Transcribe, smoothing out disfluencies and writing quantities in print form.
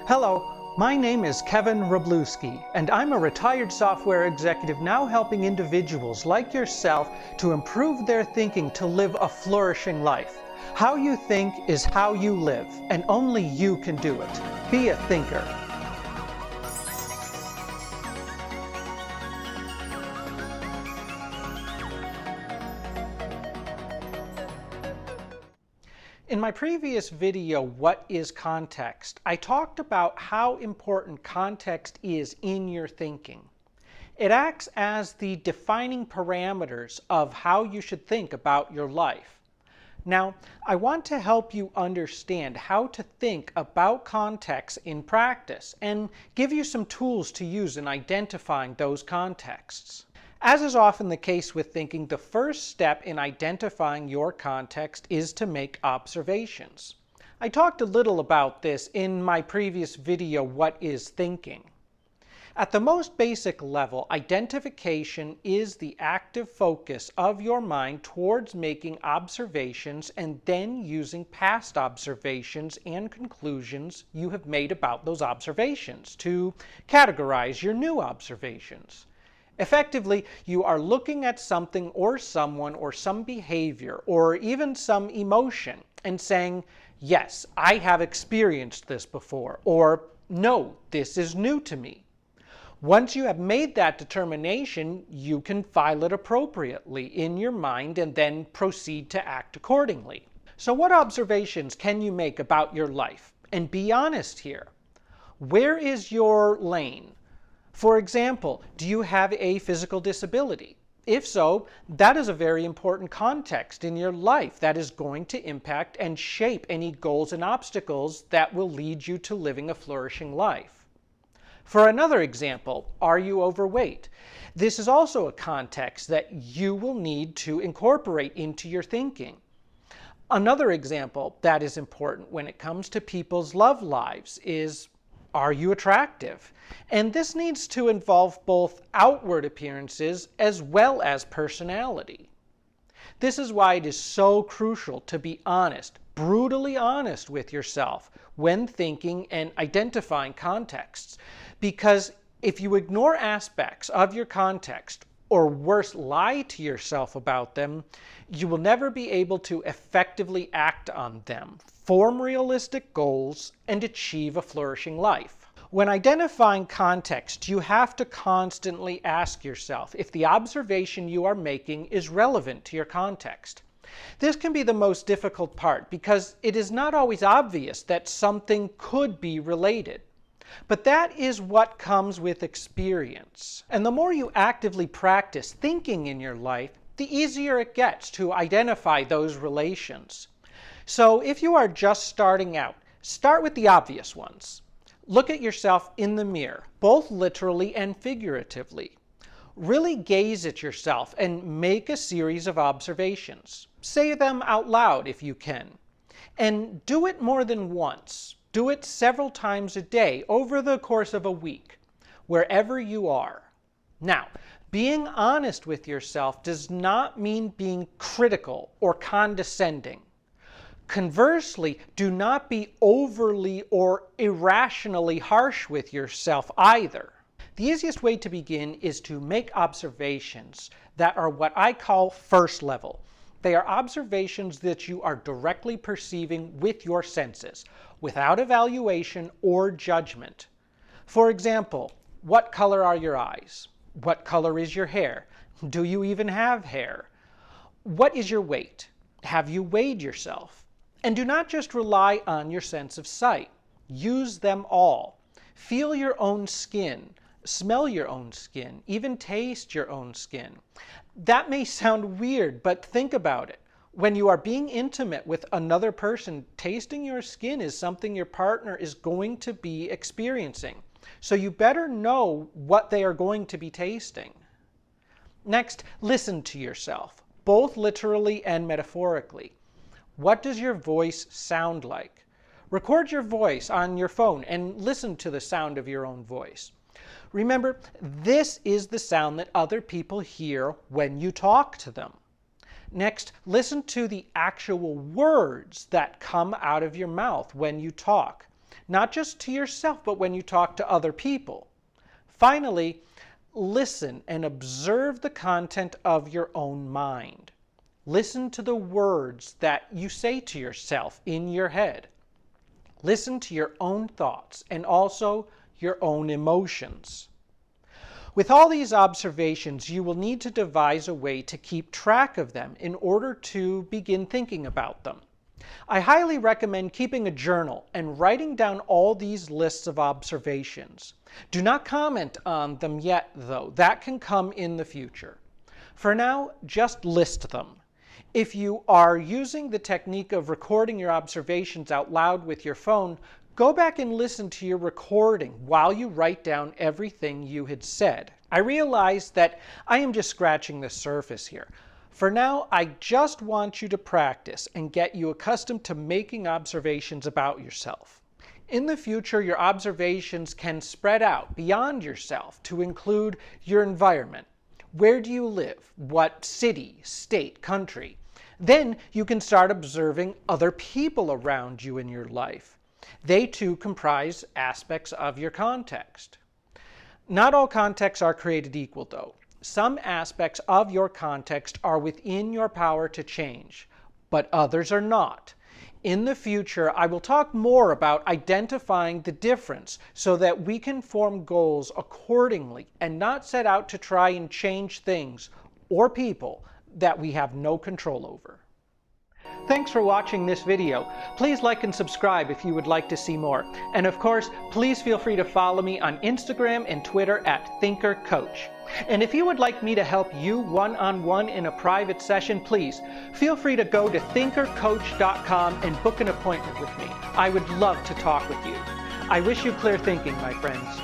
Hello, my name is Kevin Wroblewski, and I'm a retired software executive now helping individuals like yourself to improve their thinking to live a flourishing life. How you think is how you live, and only you can do it. Be a thinker. In my previous video, What is Context?, I talked about how important context is in your thinking. It acts as the defining parameters of how you should think about your life. Now, I want to help you understand how to think about context in practice and give you some tools to use in identifying those contexts. As is often the case with thinking, the first step in identifying your context is to make observations. I talked a little about this in my previous video, What is Thinking? At the most basic level, identification is the active focus of your mind towards making observations and then using past observations and conclusions you have made about those observations to categorize your new observations. Effectively, you are looking at something or someone or some behavior or even some emotion and saying, yes, I have experienced this before, or no, this is new to me. Once you have made that determination, you can file it appropriately in your mind and then proceed to act accordingly. So what observations can you make about your life? And be honest here. Where is your lane? For example, do you have a physical disability? If so, that is a very important context in your life that is going to impact and shape any goals and obstacles that will lead you to living a flourishing life. For another example, are you overweight? This is also a context that you will need to incorporate into your thinking. Another example that is important when it comes to people's love lives is, are you attractive? And this needs to involve both outward appearances as well as personality. This is why it is so crucial to be honest, brutally honest with yourself when thinking and identifying contexts. Because if you ignore aspects of your context, or worse, lie to yourself about them, you will never be able to effectively act on them, form realistic goals, and achieve a flourishing life. When identifying context, you have to constantly ask yourself if the observation you are making is relevant to your context. This can be the most difficult part because it is not always obvious that something could be related. But that is what comes with experience. And the more you actively practice thinking in your life, the easier it gets to identify those relations. So if you are just starting out, start with the obvious ones. Look at yourself in the mirror, both literally and figuratively. Really gaze at yourself and make a series of observations. Say them out loud if you can. And do it more than once. Do it several times a day over the course of a week, wherever you are. Now, being honest with yourself does not mean being critical or condescending. Conversely, do not be overly or irrationally harsh with yourself either. The easiest way to begin is to make observations that are what I call first level. They are observations that you are directly perceiving with your senses, without evaluation or judgment. For example, what color are your eyes? What color is your hair? Do you even have hair? What is your weight? Have you weighed yourself? And do not just rely on your sense of sight. Use them all. Feel your own skin. Smell your own skin. Even taste your own skin. That may sound weird, but think about it. When you are being intimate with another person, tasting your skin is something your partner is going to be experiencing. So you better know what they are going to be tasting. Next, listen to yourself, both literally and metaphorically. What does your voice sound like? Record your voice on your phone and listen to the sound of your own voice. Remember, this is the sound that other people hear when you talk to them. Next, listen to the actual words that come out of your mouth when you talk. not just to yourself, but when you talk to other people. Finally, listen and observe the content of your own mind. Listen to the words that you say to yourself in your head. Listen to your own thoughts and also your own emotions. With all these observations, you will need to devise a way to keep track of them in order to begin thinking about them. I highly recommend keeping a journal and writing down all these lists of observations. Do not comment on them yet, though. That can come in the future. For now, just list them. If you are using the technique of recording your observations out loud with your phone, go back and listen to your recording while you write down everything you had said. I realize that I am just scratching the surface here. For now, I just want you to practice and get you accustomed to making observations about yourself. In the future, your observations can spread out beyond yourself to include your environment. Where do you live? What city, state, country? Then you can start observing other people around you in your life. They too comprise aspects of your context. Not all contexts are created equal, though. Some aspects of your context are within your power to change, but others are not. In the future, I will talk more about identifying the difference so that we can form goals accordingly and not set out to try and change things or people that we have no control over. Thanks for watching this video. Please like and subscribe if you would like to see more. And of course, please feel free to follow me on Instagram and Twitter @ThinkerCoach. And if you would like me to help you one-on-one in a private session, please feel free to go to thinkercoach.com and book an appointment with me. I would love to talk with you. I wish you clear thinking, my friends.